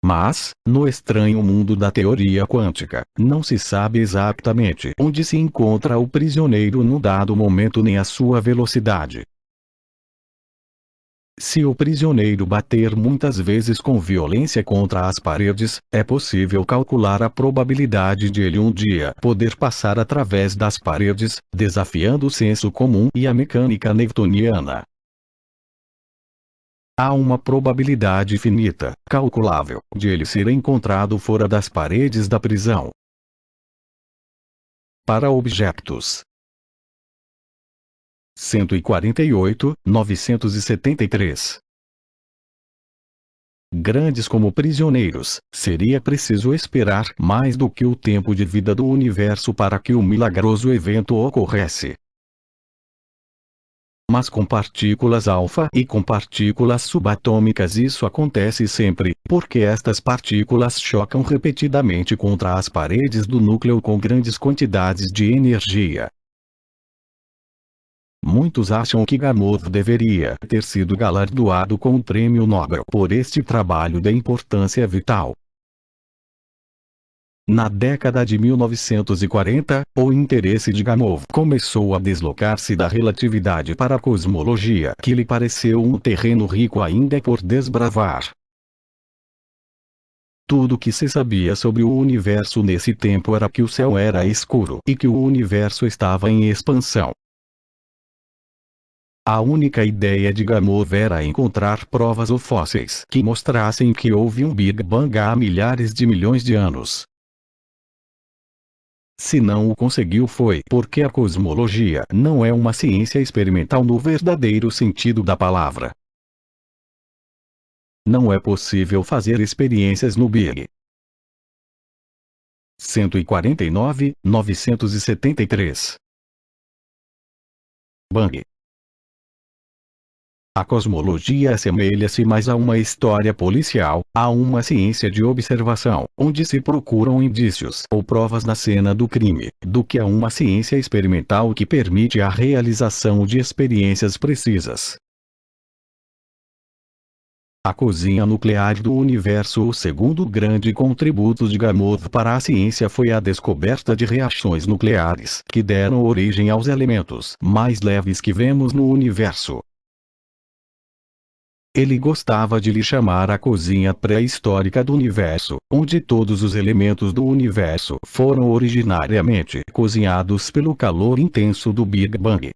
Mas, no estranho mundo da teoria quântica, não se sabe exatamente onde se encontra o prisioneiro num dado momento nem a sua velocidade. Se o prisioneiro bater muitas vezes com violência contra as paredes, é possível calcular a probabilidade de ele um dia poder passar através das paredes, desafiando o senso comum e a mecânica newtoniana. Há uma probabilidade finita, calculável, de ele ser encontrado fora das paredes da prisão. Para objetos 148, 973. Grandes como prisioneiros, seria preciso esperar mais do que o tempo de vida do universo para que o milagroso evento ocorresse. Mas com partículas alfa e com partículas subatômicas isso acontece sempre, porque estas partículas chocam repetidamente contra as paredes do núcleo com grandes quantidades de energia. Muitos acham que Gaimov deveria ter sido galardoado com o Prêmio Nobel por este trabalho de importância vital. Na década de 1940, o interesse de Gaimov começou a deslocar-se da relatividade para a cosmologia, que lhe pareceu um terreno rico ainda por desbravar. Tudo que se sabia sobre o universo nesse tempo era que o céu era escuro e que o universo estava em expansão. A única ideia de Gaimov era encontrar provas ou fósseis que mostrassem que houve um Big Bang há milhares de milhões de anos. Se não o conseguiu foi porque a cosmologia não é uma ciência experimental no verdadeiro sentido da palavra. Não é possível fazer experiências no Big 149, 973. Bang. A cosmologia assemelha-se mais a uma história policial, a uma ciência de observação, onde se procuram indícios ou provas na cena do crime, do que a uma ciência experimental que permite a realização de experiências precisas. A cozinha nuclear do universo. O segundo grande contributo de Gamow para a ciência foi a descoberta de reações nucleares, que deram origem aos elementos mais leves que vemos no universo. Ele gostava de lhe chamar a cozinha pré-histórica do universo, onde todos os elementos do universo foram originariamente cozinhados pelo calor intenso do Big Bang.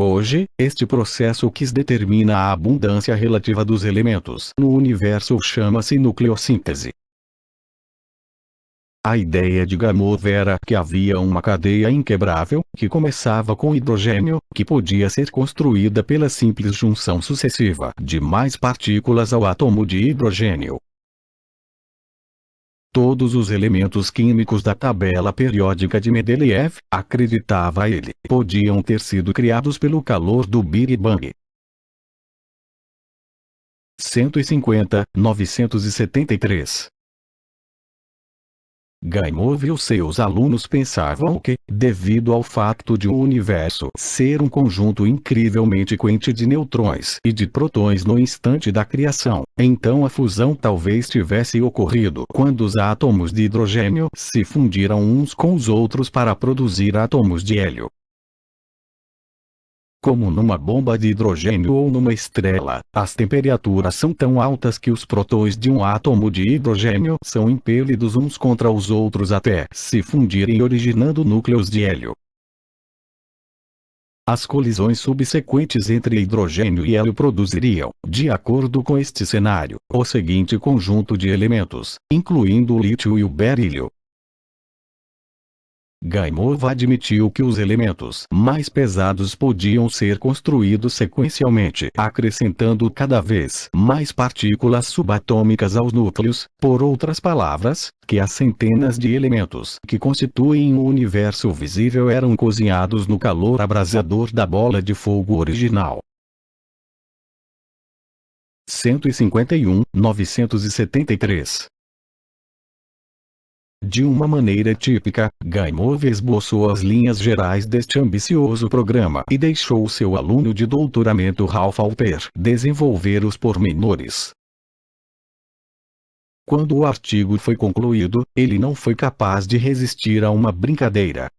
Hoje, este processo que determina a abundância relativa dos elementos no universo chama-se nucleossíntese. A ideia de Gamow era que havia uma cadeia inquebrável, que começava com hidrogênio, que podia ser construída pela simples junção sucessiva de mais partículas ao átomo de hidrogênio. Todos os elementos químicos da tabela periódica de Mendeleev, acreditava ele, podiam ter sido criados pelo calor do Big Bang. 150, 973. Gamow e os seus alunos pensavam que, devido ao fato de o universo ser um conjunto incrivelmente quente de neutrões e de prótons no instante da criação, então a fusão talvez tivesse ocorrido quando os átomos de hidrogênio se fundiram uns com os outros para produzir átomos de hélio. Como numa bomba de hidrogênio ou numa estrela, as temperaturas são tão altas que os prótons de um átomo de hidrogênio são impelidos uns contra os outros até se fundirem, originando núcleos de hélio. As colisões subsequentes entre hidrogênio e hélio produziriam, de acordo com este cenário, o seguinte conjunto de elementos, incluindo o lítio e o berílio. Gamow admitiu que os elementos mais pesados podiam ser construídos sequencialmente, acrescentando cada vez mais partículas subatômicas aos núcleos, por outras palavras, que as centenas de elementos que constituem o universo visível eram cozinhados no calor abrasador da bola de fogo original. 151, 973. De uma maneira típica, Gamow esboçou as linhas gerais deste ambicioso programa e deixou seu aluno de doutoramento Ralph Alper desenvolver os pormenores. Quando o artigo foi concluído, ele não foi capaz de resistir a uma brincadeira.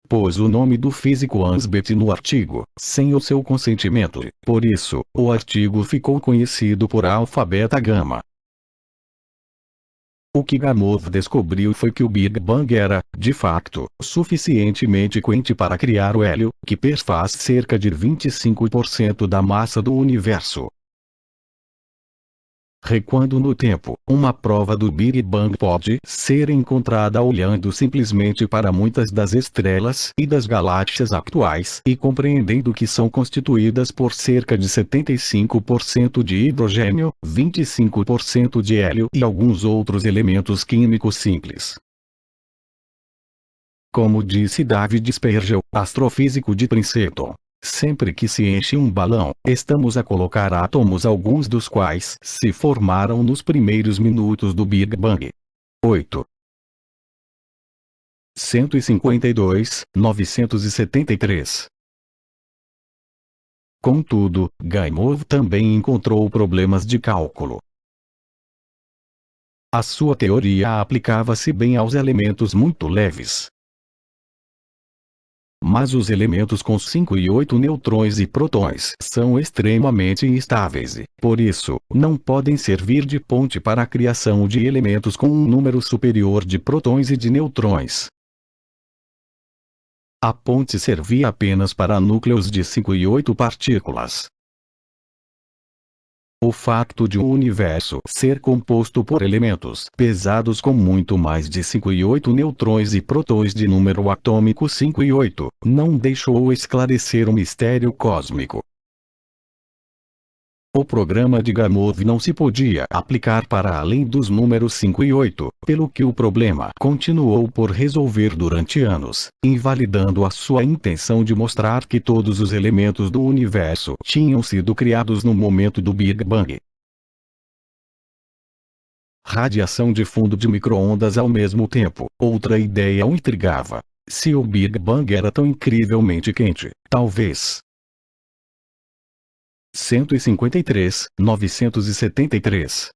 Pôs o nome do físico Ansbeth no artigo, sem o seu consentimento, por isso, o artigo ficou conhecido por Alfa Beta Gama. O que Gamow descobriu foi que o Big Bang era, de facto, suficientemente quente para criar o hélio, que perfaz cerca de 25% da massa do universo. Recuando no tempo, uma prova do Big Bang pode ser encontrada olhando simplesmente para muitas das estrelas e das galáxias atuais e compreendendo que são constituídas por cerca de 75% de hidrogênio, 25% de hélio e alguns outros elementos químicos simples. Como disse David Spergel, astrofísico de Princeton, sempre que se enche um balão, estamos a colocar átomos, alguns dos quais se formaram nos primeiros minutos do Big Bang. 8. 152, 973. Contudo, Gamow também encontrou problemas de cálculo. A sua teoria aplicava-se bem aos elementos muito leves. Mas os elementos com 5 e 8 neutrões e prótons são extremamente instáveis e, por isso, não podem servir de ponte para a criação de elementos com um número superior de prótons e de neutrões. A ponte servia apenas para núcleos de 5 e 8 partículas. O facto de o universo ser composto por elementos pesados com muito mais de 5 e 8 neutrões e prótons de número atômico 5 e 8, não deixou esclarecer o mistério cósmico. O programa de Gamow não se podia aplicar para além dos números 5 e 8, pelo que o problema continuou por resolver durante anos, invalidando a sua intenção de mostrar que todos os elementos do universo tinham sido criados no momento do Big Bang. Radiação de fundo de micro-ondas ao mesmo tempo, outra ideia o intrigava. Se o Big Bang era tão incrivelmente quente, talvez 153, 973.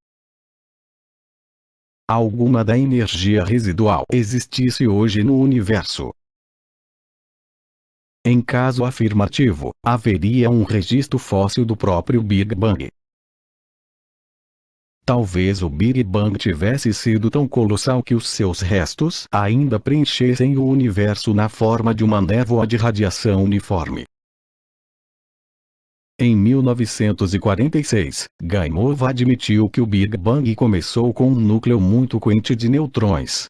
Alguma da energia residual existisse hoje no universo? Em caso afirmativo, haveria um registro fóssil do próprio Big Bang. Talvez o Big Bang tivesse sido tão colossal que os seus restos ainda preenchessem o universo na forma de uma névoa de radiação uniforme. Em 1946, Gaimov admitiu que o Big Bang começou com um núcleo muito quente de neutrões.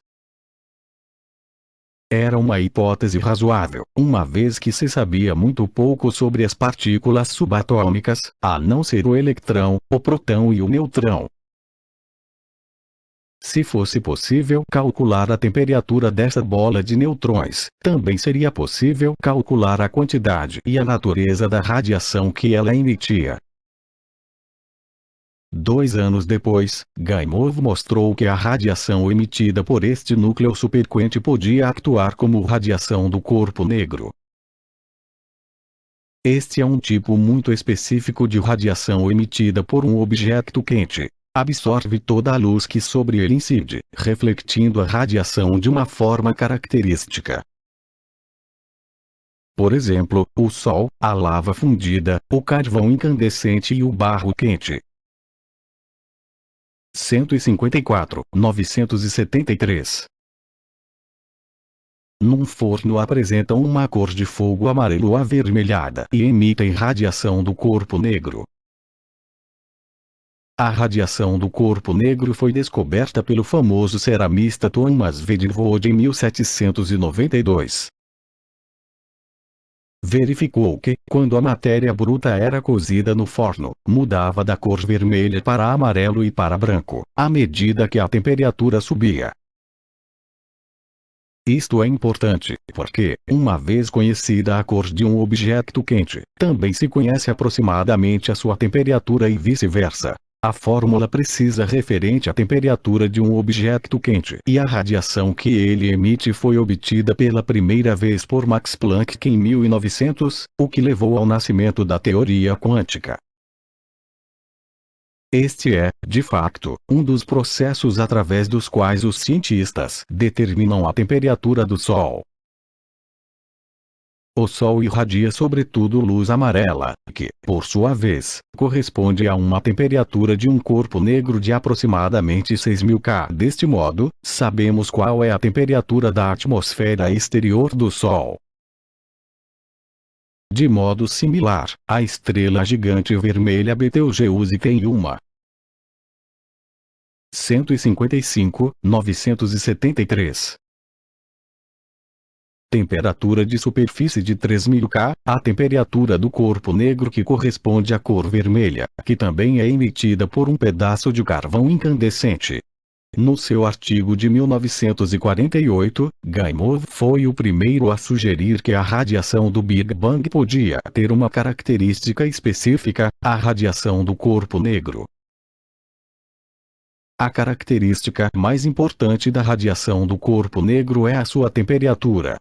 Era uma hipótese razoável, uma vez que se sabia muito pouco sobre as partículas subatômicas, a não ser o eletrão, o próton e o neutrão. Se fosse possível calcular a temperatura dessa bola de neutrões, também seria possível calcular a quantidade e a natureza da radiação que ela emitia. 2 anos depois, Gaimov mostrou que a radiação emitida por este núcleo superquente podia actuar como radiação do corpo negro. Este é um tipo muito específico de radiação emitida por um objeto quente. Absorve toda a luz que sobre ele incide, refletindo a radiação de uma forma característica. Por exemplo, o Sol, a lava fundida, o carvão incandescente e o barro quente. 154, 973. Num forno apresentam uma cor de fogo amarelo avermelhada e emitem radiação do corpo negro. A radiação do corpo negro foi descoberta pelo famoso ceramista Thomas Wedgwood em 1792. Verificou que, quando a matéria bruta era cozida no forno, mudava da cor vermelha para amarelo e para branco, à medida que a temperatura subia. Isto é importante, porque, uma vez conhecida a cor de um objeto quente, também se conhece aproximadamente a sua temperatura e vice-versa. A fórmula precisa referente à temperatura de um objeto quente e a radiação que ele emite foi obtida pela primeira vez por Max Planck em 1900, o que levou ao nascimento da teoria quântica. Este é, de facto, um dos processos através dos quais os cientistas determinam a temperatura do Sol. O Sol irradia sobretudo luz amarela, que, por sua vez, corresponde a uma temperatura de um corpo negro de aproximadamente 6.000 K. Deste modo, sabemos qual é a temperatura da atmosfera exterior do Sol. De modo similar, a estrela gigante vermelha Betelgeuse tem uma 155, 973. Temperatura de superfície de 3.000 K, a temperatura do corpo negro que corresponde à cor vermelha, que também é emitida por um pedaço de carvão incandescente. No seu artigo de 1948, Gaimov foi o primeiro a sugerir que a radiação do Big Bang podia ter uma característica específica, a radiação do corpo negro. A característica mais importante da radiação do corpo negro é a sua temperatura.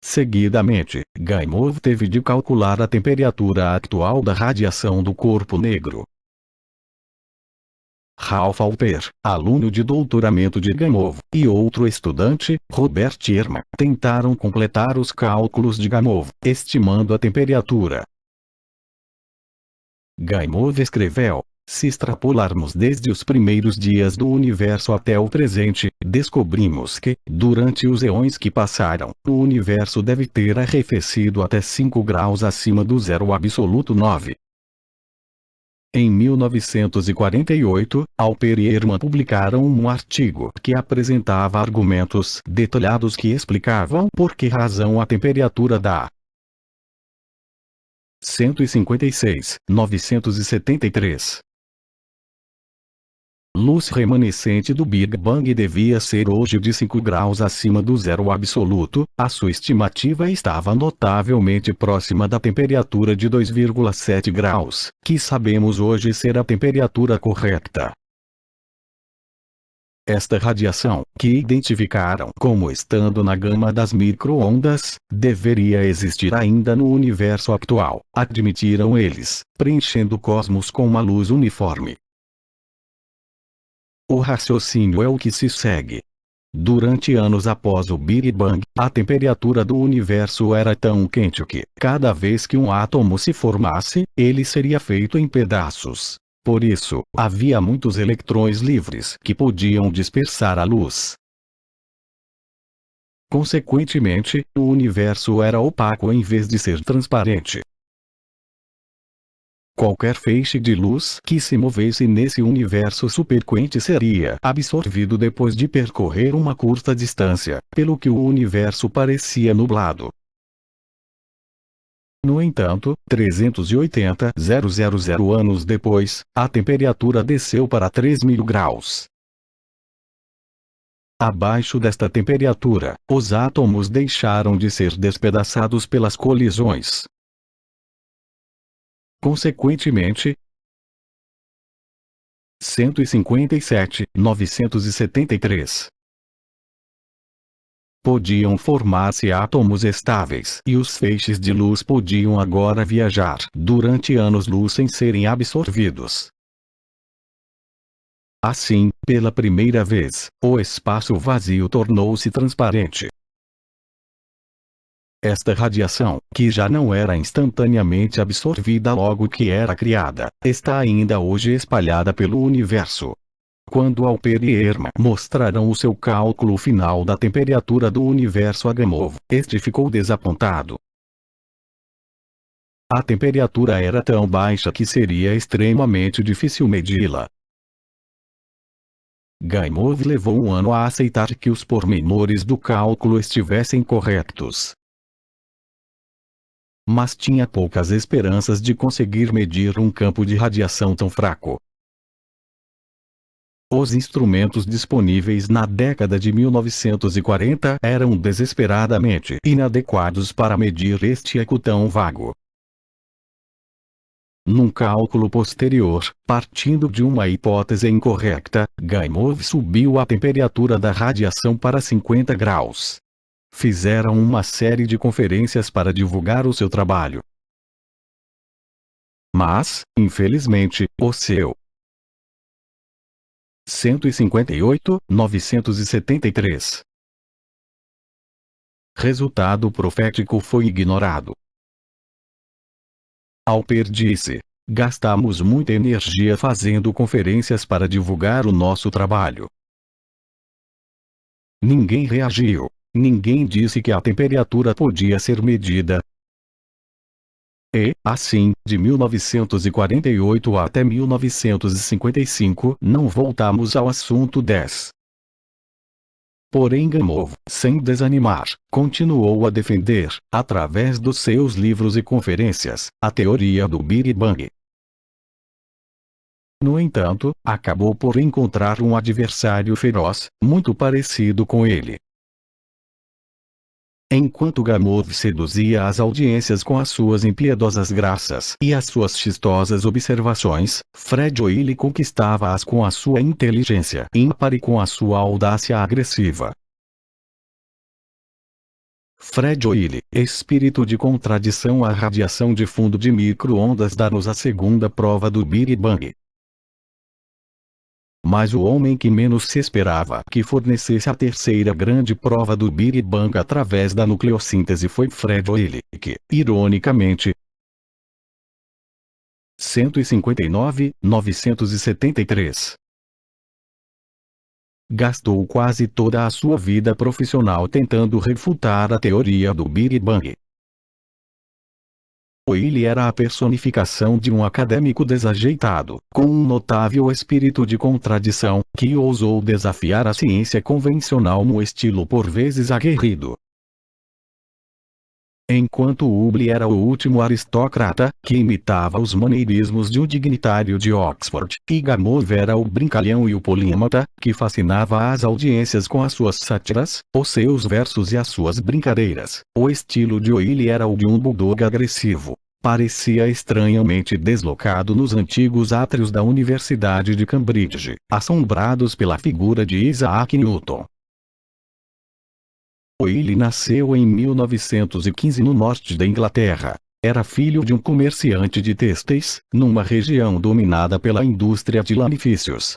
Seguidamente, Gaimov teve de calcular a temperatura atual da radiação do corpo negro. Ralph Alper, aluno de doutoramento de Gaimov, e outro estudante, Robert Ehrman, tentaram completar os cálculos de Gaimov, estimando a temperatura. Gaimov escreveu: se extrapolarmos desde os primeiros dias do universo até o presente, descobrimos que, durante os eões que passaram, o universo deve ter arrefecido até 5 graus acima do zero absoluto 9. Em 1948, Alper e Ehrman publicaram um artigo que apresentava argumentos detalhados que explicavam por que razão a temperatura da 156, 973. Luz remanescente do Big Bang devia ser hoje de 5 graus acima do zero absoluto, a sua estimativa estava notavelmente próxima da temperatura de 2,7 graus, que sabemos hoje ser a temperatura correta. Esta radiação, que identificaram como estando na gama das micro-ondas, deveria existir ainda no universo atual, admitiram eles, preenchendo o cosmos com uma luz uniforme. O raciocínio é o que se segue. Durante anos após o Big Bang, a temperatura do universo era tão quente que, cada vez que um átomo se formasse, ele seria feito em pedaços. Por isso, havia muitos elétrons livres que podiam dispersar a luz. Consequentemente, o universo era opaco em vez de ser transparente. Qualquer feixe de luz que se movesse nesse universo superquente seria absorvido depois de percorrer uma curta distância, pelo que o universo parecia nublado. No entanto, 380.000 anos depois, a temperatura desceu para 3.000 graus. Abaixo desta temperatura, os átomos deixaram de ser despedaçados pelas colisões. Consequentemente, 157.973 podiam formar-se átomos estáveis e os feixes de luz podiam agora viajar durante anos-luz sem serem absorvidos. Assim, pela primeira vez, o espaço vazio tornou-se transparente. Esta radiação, que já não era instantaneamente absorvida logo que era criada, está ainda hoje espalhada pelo universo. Quando Alper e Erma mostraram o seu cálculo final da temperatura do universo a Gamow, este ficou desapontado. A temperatura era tão baixa que seria extremamente difícil medi-la. Gamow levou um ano a aceitar que os pormenores do cálculo estivessem corretos. Mas tinha poucas esperanças de conseguir medir um campo de radiação tão fraco. Os instrumentos disponíveis na década de 1940 eram desesperadamente inadequados para medir este eco tão vago. Num cálculo posterior, partindo de uma hipótese incorreta, Gamow subiu a temperatura da radiação para 50 graus. Fizeram uma série de conferências para divulgar o seu trabalho. Mas, infelizmente, o seu 158.973 resultado profético foi ignorado. Alper disse: gastamos muita energia fazendo conferências para divulgar o nosso trabalho. Ninguém reagiu. Ninguém disse que a temperatura podia ser medida. E, assim, de 1948 até 1955, não voltamos ao assunto 10. Porém Gamow, sem desanimar, continuou a defender, através dos seus livros e conferências, a teoria do Big Bang. No entanto, acabou por encontrar um adversário feroz, muito parecido com ele. Enquanto Gamow seduzia as audiências com as suas impiedosas graças e as suas chistosas observações, Fred Hoyle conquistava-as com a sua inteligência ímpar e com a sua audácia agressiva. Fred Hoyle, espírito de contradição. A radiação de fundo de micro-ondas dá-nos a segunda prova do Big Bang. Mas o homem que menos se esperava que fornecesse a terceira grande prova do Big Bang através da nucleossíntese foi Fred Hoyle, que, ironicamente, 159.973 gastou quase toda a sua vida profissional tentando refutar a teoria do Big Bang. Hoyle era a personificação de um acadêmico desajeitado, com um notável espírito de contradição, que ousou desafiar a ciência convencional no estilo por vezes aguerrido. Enquanto Huxley era o último aristocrata, que imitava os maneirismos de um dignitário de Oxford, e Gamow era o brincalhão e o polímata, que fascinava as audiências com as suas sátiras, os seus versos e as suas brincadeiras, o estilo de Hoyle era o de um bulldog agressivo. Parecia estranhamente deslocado nos antigos átrios da Universidade de Cambridge, assombrados pela figura de Isaac Newton. Willie nasceu em 1915 no norte da Inglaterra. Era filho de um comerciante de têxteis, numa região dominada pela indústria de latifícios.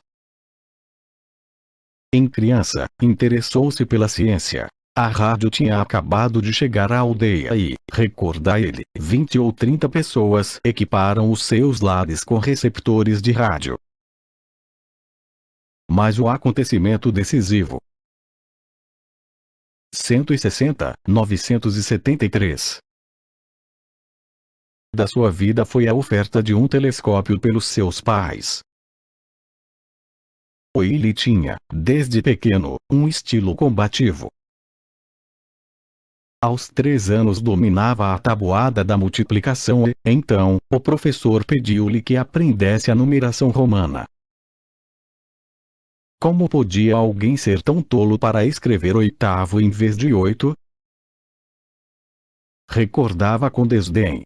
Em criança, interessou-se pela ciência. A rádio tinha acabado de chegar à aldeia e, recorda ele, 20 ou 30 pessoas equiparam os seus lares com receptores de rádio. Mas o acontecimento decisivo. 973 da sua vida foi a oferta de um telescópio pelos seus pais. Willie tinha, desde pequeno, um estilo combativo. Aos 3 anos dominava a tabuada da multiplicação e, então, o professor pediu-lhe que aprendesse a numeração romana. Como podia alguém ser tão tolo para escrever 8 em vez de 8? Recordava com desdém.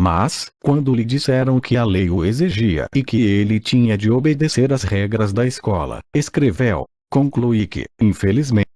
Mas, quando lhe disseram que a lei o exigia e que ele tinha de obedecer às regras da escola, escreveu: concluí que, infelizmente,